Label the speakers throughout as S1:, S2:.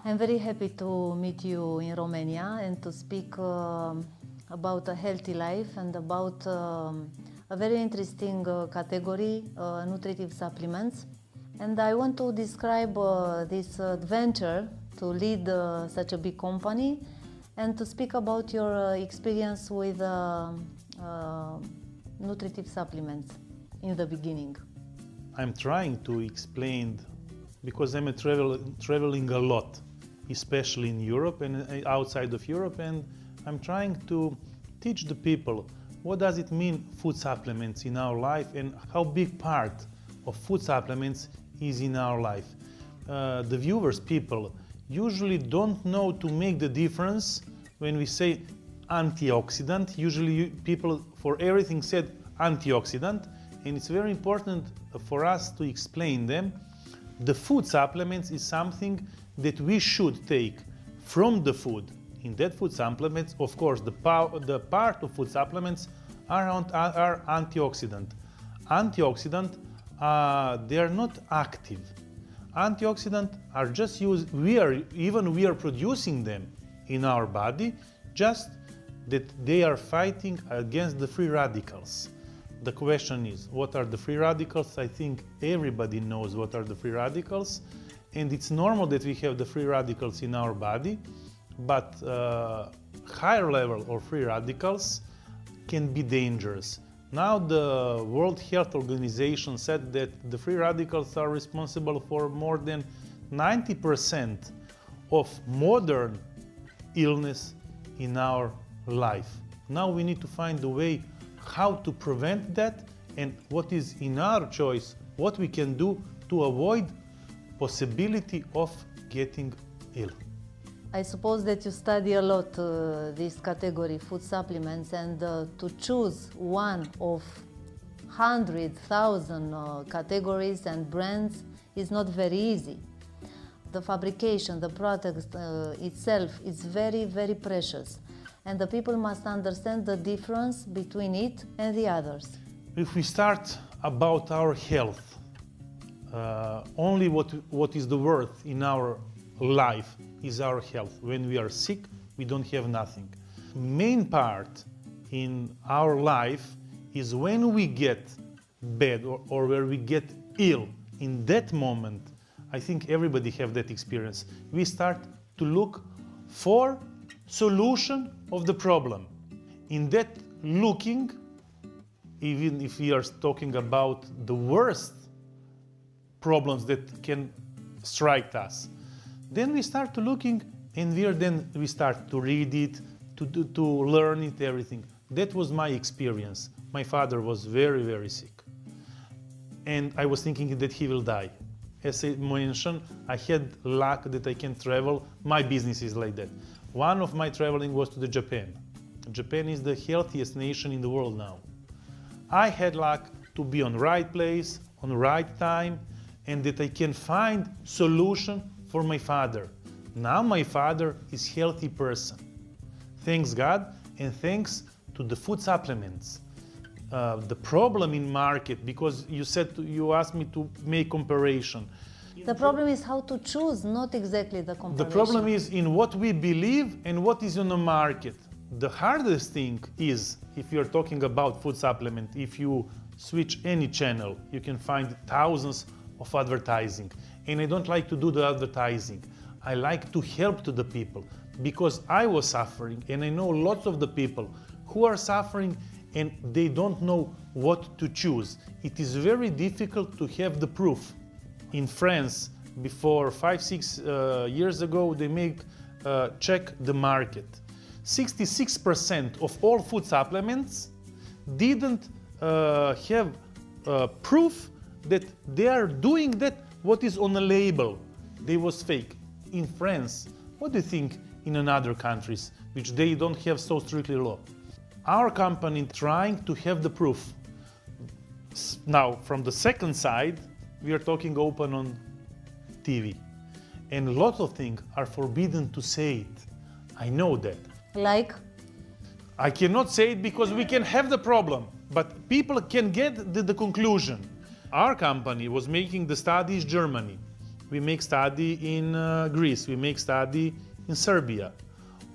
S1: I'm very happy to meet you in Romania and to speak about a healthy life and about a very interesting category, nutritive supplements. And I want to describe this adventure to lead such a big company and to speak about your experience with nutritive supplements in the beginning.
S2: I'm trying to explain because I'm traveling a lot, especially in Europe and outside of Europe, and I'm trying to teach the people what does it mean food supplements in our life and how big part of food supplements is in our life. The viewers, people, usually don't know to make the difference when we say antioxidant. Usually people for everything said antioxidant, and it's very important for us to explain them. The food supplements is something that we should take from the food. In that food supplements, of course, the part of food supplements are antioxidant. Antioxidant, they are not active. Antioxidant are just used, we are producing them in our body, just that they are fighting against the free radicals. The question is, what are the free radicals? I think everybody knows what are the free radicals, and it's normal that we have the free radicals in our body, but higher level of free radicals can be dangerous. Now the World Health Organization said that the free radicals are responsible for more than 90% of modern illness in our life. Now we need to find a way how to prevent that and what is in our choice, what we can do to avoid possibility of getting ill.
S1: I suppose that you study a lot this category, food supplements, and to choose one of 100,000 categories and brands is not very easy. The fabrication, the product itself is very, very precious, and the people must understand the difference between it and the others.
S2: If we start about our health, only what is the worth in our life is our health. When we are sick, we don't have nothing. Main part in our life is when we get bad or where we get ill. In that moment, I think everybody have that experience. We start to look for solution of the problem. In that looking, even if we are talking about the worst problems that can strike us, then we start to looking, and then we start to read it, to learn it, everything. That was my experience. My father was very, very sick, and I was thinking that he will die. As I mentioned, I had luck that I can travel. My business is like that. One of my traveling was to Japan. Japan is the healthiest nation in the world now. I had luck to be on right place, on the right time, and that I can find solution for my father. Now my father is healthy person. Thanks God and thanks to the food supplements. The problem in market, because you asked me to make comparison.
S1: The problem is how to choose, not exactly the comparison.
S2: The problem is in what we believe and what is on the market. The hardest thing is, if you're talking about food supplement, if you switch any channel, you can find thousands of advertising. And I don't like to do the advertising. I like to help to the people because I was suffering, and I know lots of the people who are suffering and they don't know what to choose. It is very difficult to have the proof. In France, before 5-6 years ago, they check the market. 66% of all food supplements didn't have proof that they are doing that what is on the label. They was fake. In France, what do you think in other countries which they don't have so strictly law? Our company trying to have the proof. Now, from the second side, we are talking open on TV. And a lot of things are forbidden to say it. I know that.
S1: Like?
S2: I cannot say it because we can have the problem, but people can get the conclusion. Our company was making the studies in Germany, we make study in Greece, we make study in Serbia,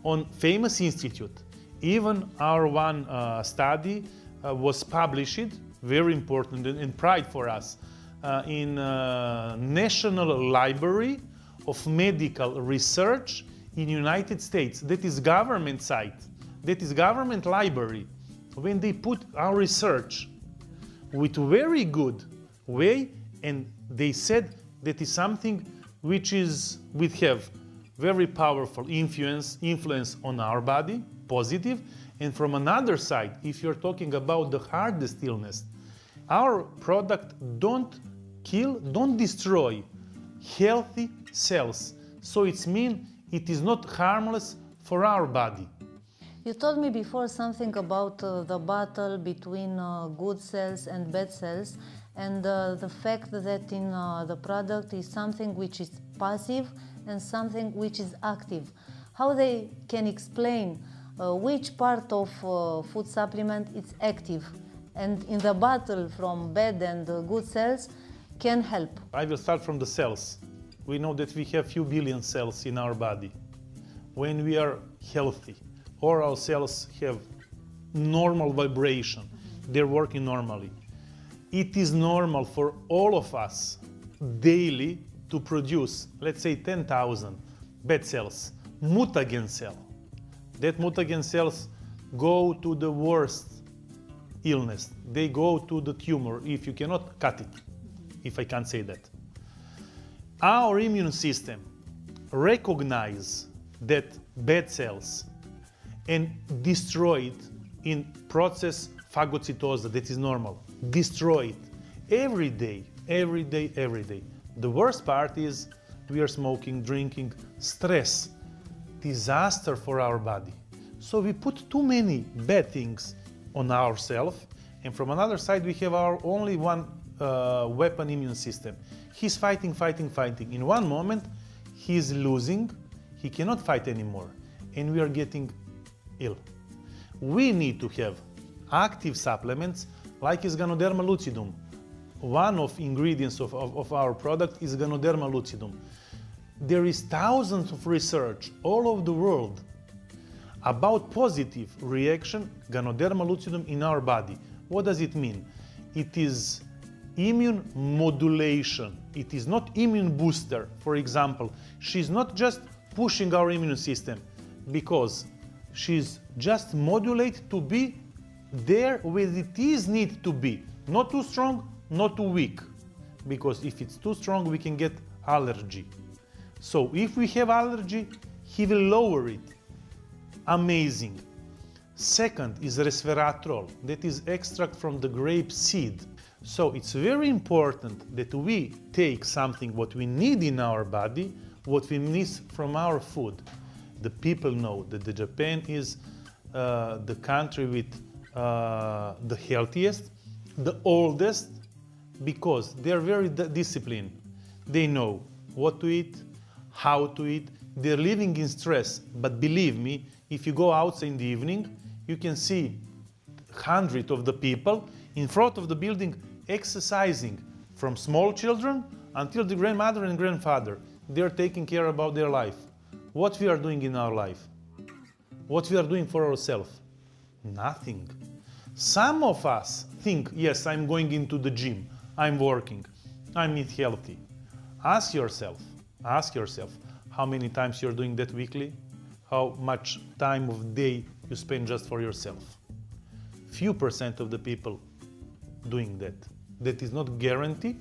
S2: on famous institute. Even our one study was published, very important and pride for us, in National Library of Medical Research in United States. That is government site, that is government library. When they put our research with very good way, and they said that is something which have very powerful influence on our body, positive. And from another side, if you're talking about the hardest illness, our product don't kill, don't destroy healthy cells. So it means it is not harmless for our body.
S1: You told me before something about the battle between good cells and bad cells, and the fact that in the product is something which is passive and something which is active. How they can explain which part of food supplement is active, and in the battle from bad and good cells can help?
S2: I will start from the cells. We know that we have few billion cells in our body. When we are healthy, all our cells have normal vibration, they're working normally. It is normal for all of us daily to produce, let's say 10,000 bad cells, mutagen cell. That mutagen cells go to the worst illness. They go to the tumor if you cannot cut it, if I can't say that. Our immune system recognize that bad cells and destroy it in process phagocytosis, that is normal. Destroy it every day, every day, every day. The worst part is we are smoking, drinking, stress, disaster for our body. So we put too many bad things on ourselves, and from another side we have our only one weapon, immune system. He's fighting, fighting, fighting. In one moment he's losing, he cannot fight anymore, and we are getting ill. We need to have active supplements like is Ganoderma lucidum. One of ingredients of our product is Ganoderma lucidum. There is thousands of research all over the world about positive reaction Ganoderma lucidum in our body. What does it mean? It is immune modulation. It is not immune booster. For example, she's not just pushing our immune system, because she's just modulate to be there where it is need to be. Not too strong, not too weak. Because if it's too strong, we can get allergy. So if we have allergy, he will lower it. Amazing. Second is resveratrol. That is extract from the grape seed. So it's very important that we take something what we need in our body, what we need from our food. The people know that the Japan is the country with the healthiest, the oldest, because they are very disciplined. They know what to eat, how to eat. They're living in stress. But believe me, if you go outside in the evening, you can see hundreds of the people in front of the building exercising, from small children until the grandmother and grandfather. They're taking care about their life. What we are doing in our life? What we are doing for ourselves? Nothing. Some of us think, yes, I'm going into the gym, I'm working, I'm eat healthy. Ask yourself, how many times you're doing that weekly? How much time of day you spend just for yourself? Few % of the people doing that. That is not guarantee,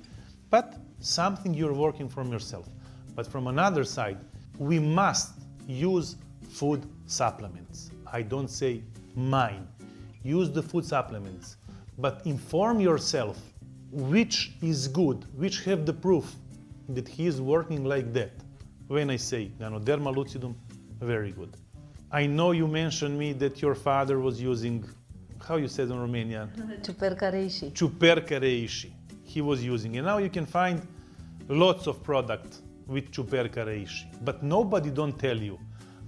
S2: but something you're working from yourself. But from another side, we must use food supplements. I don't say mine. Use the food supplements, but inform yourself which is good, which have the proof that he is working like that. When I say Ganoderma lucidum, very good. I know you mentioned me that your father was using, how you said in Romanian?
S1: Ciuperca reishi.
S2: Ciuperca reishi. He was using, and now you can find lots of product with Ciuperca reishi. But nobody don't tell you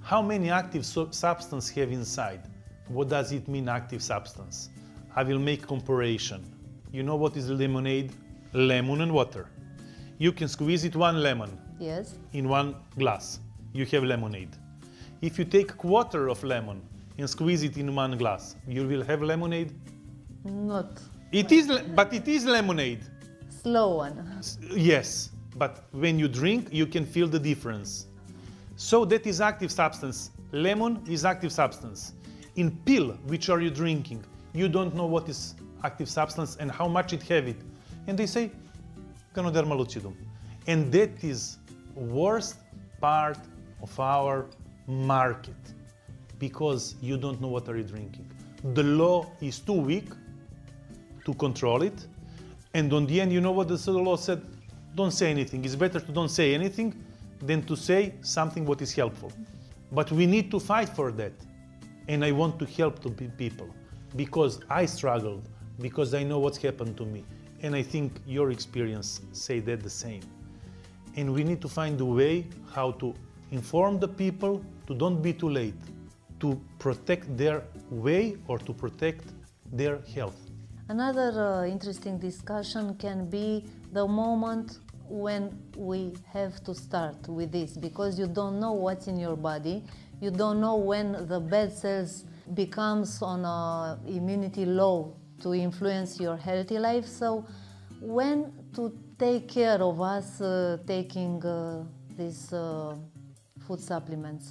S2: how many active substances have inside. What does it mean, active substance? I will make comparison. You know what is lemonade? Lemon and water. You can squeeze it 1 lemon
S1: Yes.
S2: in 1 glass. You have lemonade. If you take 1/4 of lemon and squeeze it in 1 glass, you will have lemonade.
S1: Not
S2: But it is lemonade.
S1: slow one.
S2: Yes, but when you drink, you can feel the difference. So that is active substance. Lemon is active substance. In pill, which are you drinking, you don't know what is active substance and how much it have it. And they say, Ganoderma lucidum. And that is worst part of our market, because you don't know what are you drinking. The law is too weak to control it. And on the end, you know what the law said? Don't say anything. It's better to don't say anything than to say something what is helpful. But we need to fight for that. And I want to help the people because I struggled, because I know what's happened to me. And I think your experience say that the same. And we need to find a way how to inform the people to don't be too late, to protect their way or to protect their health.
S1: Another interesting discussion can be the moment when we have to start with this, because you don't know what's in your body. You don't know when the bad cells becomes on a immunity low to influence your healthy life. So when to take care of us taking these food supplements?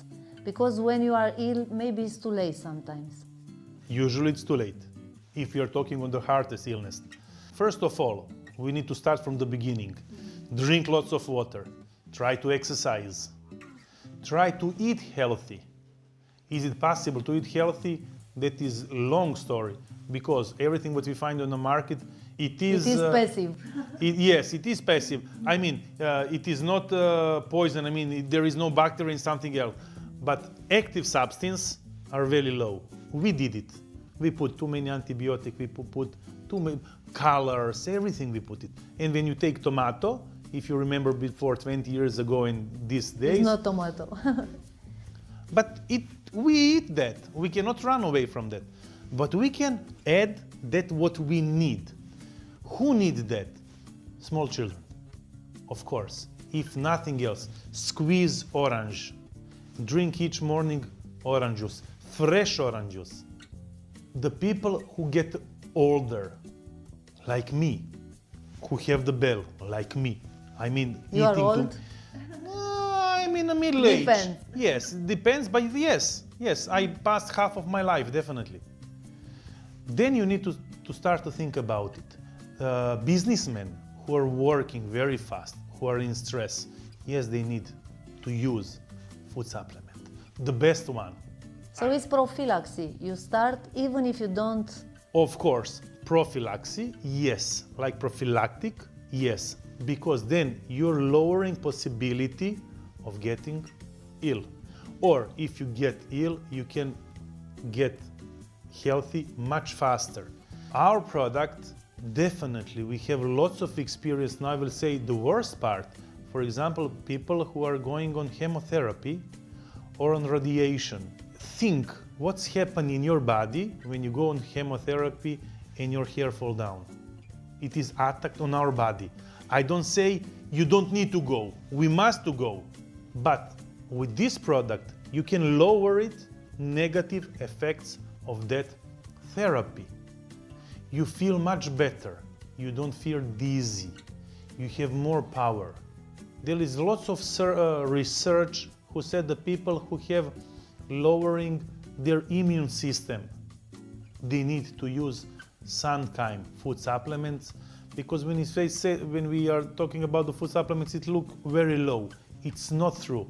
S1: Because when you are ill, maybe it's too late sometimes.
S2: Usually it's too late if you're talking on the hardest illness. First of all, we need to start from the beginning. Drink lots of water. Try to exercise. Try to eat healthy. Is it possible to eat healthy? That is a long story, because everything what we find on the market, it is
S1: passive.
S2: Yes, it is passive. I mean, it is not poison. I mean, there is no bacteria in something else. But active substances are very low. We did it. We put too many antibiotics, we put too many colors, everything we put it. And when you take tomato, if you remember before 20 years ago in these days.
S1: It's not tomato.
S2: But we eat that. We cannot run away from that. But we can add that what we need. Who needs that? Small children, of course. If nothing else, squeeze orange. Drink each morning orange juice, fresh orange juice. The people who get older, like me, who have the bell, like me, I mean,
S1: you are old?
S2: I'm in the middle age.
S1: Depends.
S2: Yes, it depends, but yes, I passed half of my life, definitely. Then you need to start to think about it. Businessmen who are working very fast, who are in stress, yes, they need to use food supplement, the best one.
S1: So it's prophylaxis. You start even if you don't.
S2: Of course, prophylaxis, yes, like prophylactic, yes, because then you're lowering possibility of getting ill. Or if you get ill, you can get healthy much faster. Our product, definitely, we have lots of experience. Now I will say the worst part. For example, people who are going on chemotherapy or on radiation. Think what's happening in your body when you go on chemotherapy and your hair fall down. It is attack on our body. I don't say you don't need to go. We must to go. But with this product, you can lower it, negative effects of that therapy. You feel much better. You don't feel dizzy. You have more power. There is lots of research who said the people who have lowering their immune system, they need to use some kind food supplements, because when we are talking about the food supplements, it looks very low. It's not true.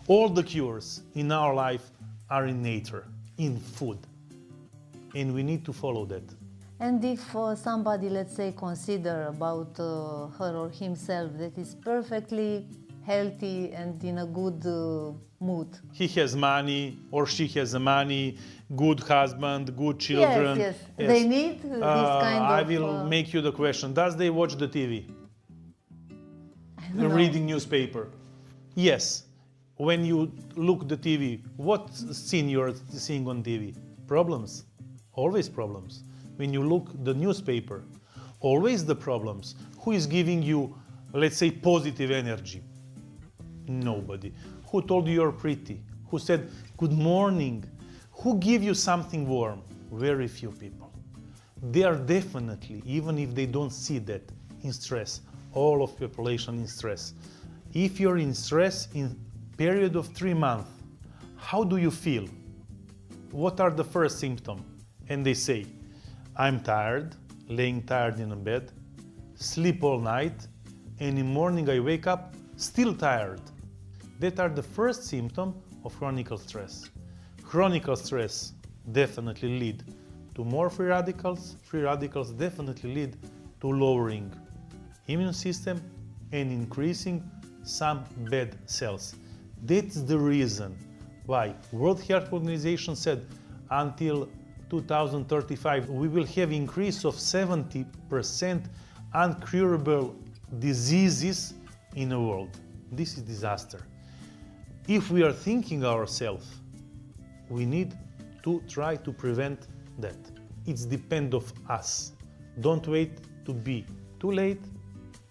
S2: All the cures in our life are in nature, in food, and we need to follow that.
S1: And if somebody, let's say, consider about her or himself that is perfectly healthy and in a good mood.
S2: He has money or she has money, good husband, good children.
S1: Yes. They need this kind of...
S2: I will make you the question. Does they watch the TV? Reading newspaper? Yes. When you look the TV, what scene you're seeing on TV? Problems. Always problems. When you look the newspaper, always the problems. Who is giving you let's say, positive energy? Nobody. Who told you you're pretty? Who said good morning? Who gave you something warm? Very few people. They are definitely, even if they don't see that, in stress. All of population in stress. If you're in stress in period of 3 months, how do you feel? What are the first symptoms? And they say, I'm tired, laying tired in a bed, sleep all night, and in the morning I wake up still tired. That are the first symptoms of chronic stress. Chronic stress definitely lead to more free radicals. Free radicals definitely lead to lowering immune system and increasing some bad cells. That's the reason why World Health Organization said until 2035 we will have increase of 70% uncurable diseases in the world. This is disaster. If we are thinking ourselves, we need to try to prevent that. It's depend of us. Don't wait to be too late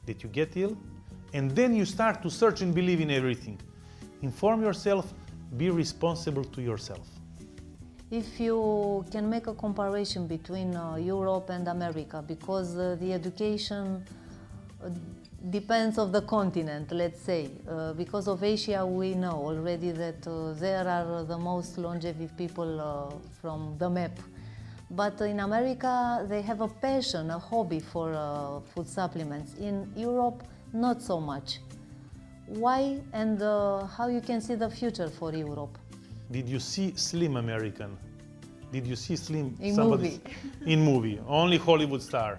S2: that you get ill, and then you start to search and believe in everything. Inform yourself, be responsible to yourself.
S1: If you can make a comparison between Europe and America, because the education depends of the continent, let's say. Because of Asia, we know already that there are the most longevity people from the map. But in America, they have a passion, a hobby for food supplements. In Europe, not so much. Why and how you can see the future for Europe?
S2: Did you see Slim American? Did you see Slim?
S1: In movie.
S2: In movie, only Hollywood star.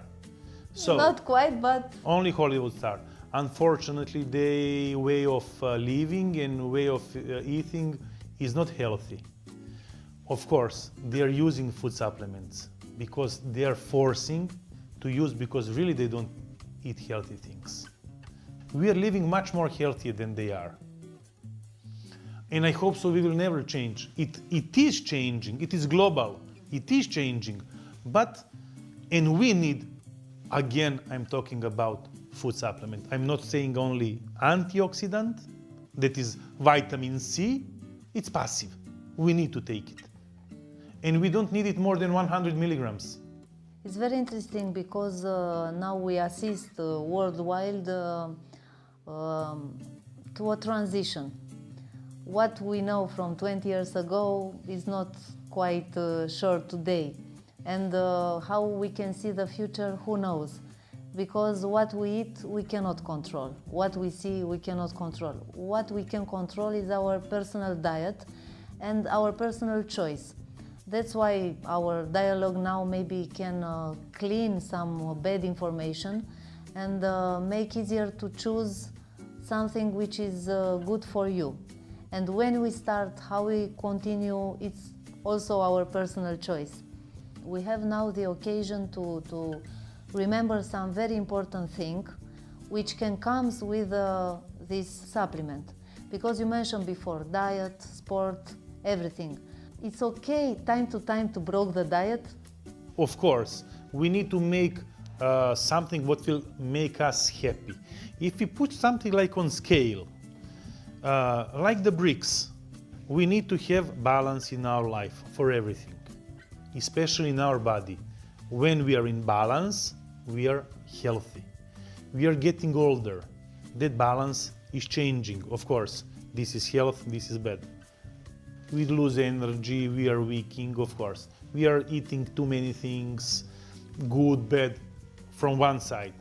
S2: So,
S1: not quite, but...
S2: Only Hollywood star. Unfortunately, their way of living and way of eating is not healthy. Of course, they are using food supplements because they are forcing to use, because really they don't eat healthy things. We are living much more healthy than they are. And I hope so we will never change. It is changing, it is global, it is changing. And we need, again, I'm talking about food supplement. I'm not saying only antioxidant, that is vitamin C, it's passive. We need to take it. And we don't need it more than 100 milligrams.
S1: It's very interesting because now we assist worldwide to a transition. What we know from 20 years ago is not quite sure today. And how we can see the future, who knows? Because what we eat, we cannot control. What we see, we cannot control. What we can control is our personal diet and our personal choice. That's why our dialogue now maybe can clean some bad information and make easier to choose something which is good for you. And when we start, how we continue, it's also our personal choice. We have now the occasion to remember some very important thing which can come with this supplement. Because you mentioned before, diet, sport, everything. It's okay time to time to break the diet?
S2: Of course, we need to make something what will make us happy. If we put something like on scale, like the bricks, we need to have balance in our life for everything, especially in our body. When we are in balance, we are healthy. We are getting older. That balance is changing. Of course, this is health, this is bad. We lose energy, we are weakening, of course. We are eating too many things, good, bad, from one side.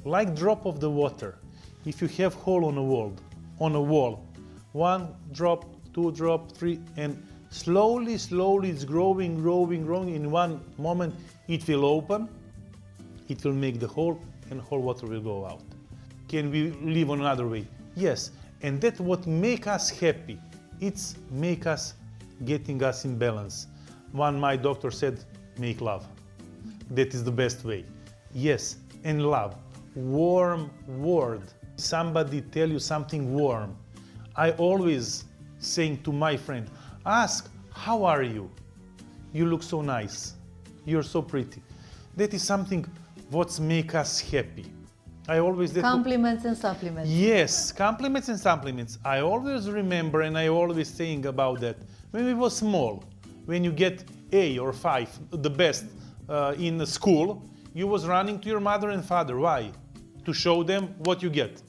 S2: Like drop of the water. If you have hole on a wall, 1 drop, 2 drop, 3, and slowly it's growing. In one moment it will open, it will make the hole, and whole water will go out. Can we live on another way? Yes, and that's what make us happy. It's make us, getting us in balance. My doctor said, make love. That is the best way. Yes, and love. Warm word. Somebody tell you something warm. I always saying to my friend, ask, how are you? You look so nice. You're so pretty. That is something what make us happy. I always did.
S1: Compliments and supplements.
S2: Yes, compliments and supplements. I always remember and I always think about that. When we were small, when you get A or 5, the best in the school, you was running to your mother and father. Why? To show them what you get.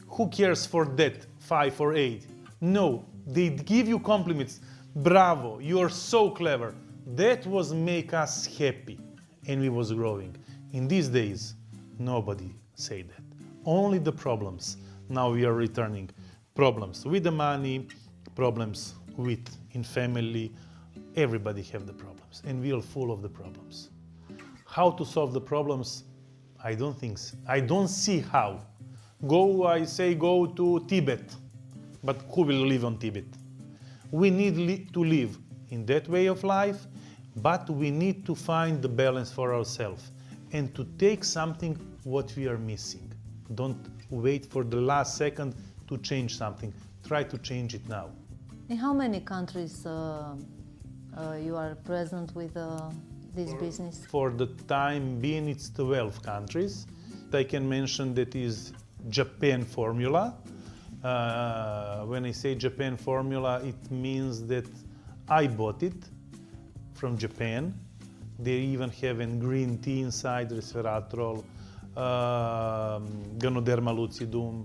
S2: Who cares for that 5 or 8? No, they give you compliments. Bravo, you are so clever. That was make us happy and we was growing. In these days, nobody say that. Only the problems. Now we are returning. Problems with the money, problems with in family. Everybody have the problems and we are full of the problems. How to solve the problems? I don't think so. I don't see how. I say go to Tibet, but who will live on Tibet? We need to live in that way of life, but we need to find the balance for ourselves and to take something what we are missing. Don't wait for the last second to change something. Try to change it now.
S1: In how many countries you are present with this business?
S2: For the time being, it's 12 countries. I can mention that is Japan formula. When I say Japan formula, it means that I bought it from Japan. They even have a green tea inside, resveratrol, Ganoderma lucidum,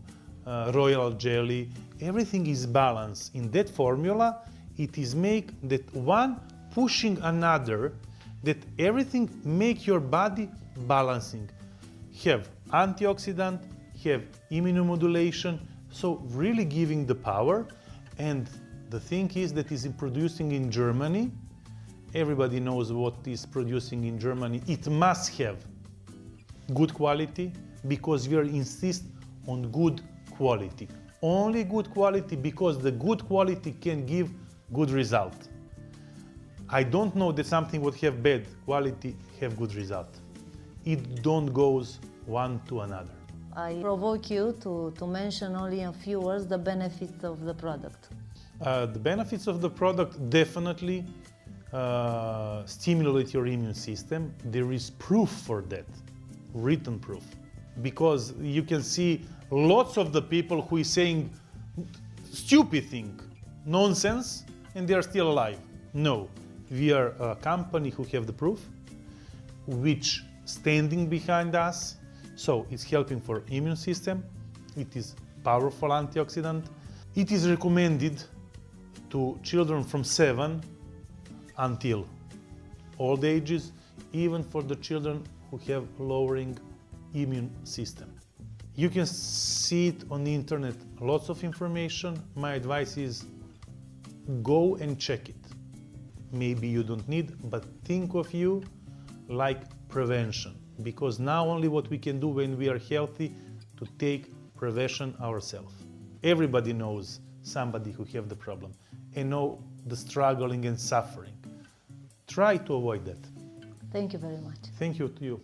S2: royal jelly. Everything is balanced. In that formula, it is make that one pushing another, that everything make your body balancing. Have antioxidant, have immunomodulation, so really giving the power. And the thing is that is producing in Germany. Everybody knows what is producing in Germany. It must have good quality because we are insist on good quality. Only good quality because the good quality can give good result. I don't know that something would have bad quality have good result. It don't goes one to another.
S1: I provoke you to mention only in a few words the benefits of the product.
S2: The benefits of the product definitely stimulate your immune system. There is proof for that, written proof. Because you can see lots of the people who is saying stupid thing, nonsense, and they are still alive. No, we are a company who have the proof, which standing behind us. So it's helping for immune system. It is powerful antioxidant. It is recommended to children from 7 until old ages, even for the children who have lowering immune system. You can see it on the internet, lots of information. My advice is go and check it. Maybe you don't need, but think of you like prevention, because now only what we can do when we are healthy to take prevention ourselves. Everybody knows somebody who have the problem and know the struggling and suffering. Try to avoid that.
S1: Thank you very much.
S2: Thank you to you.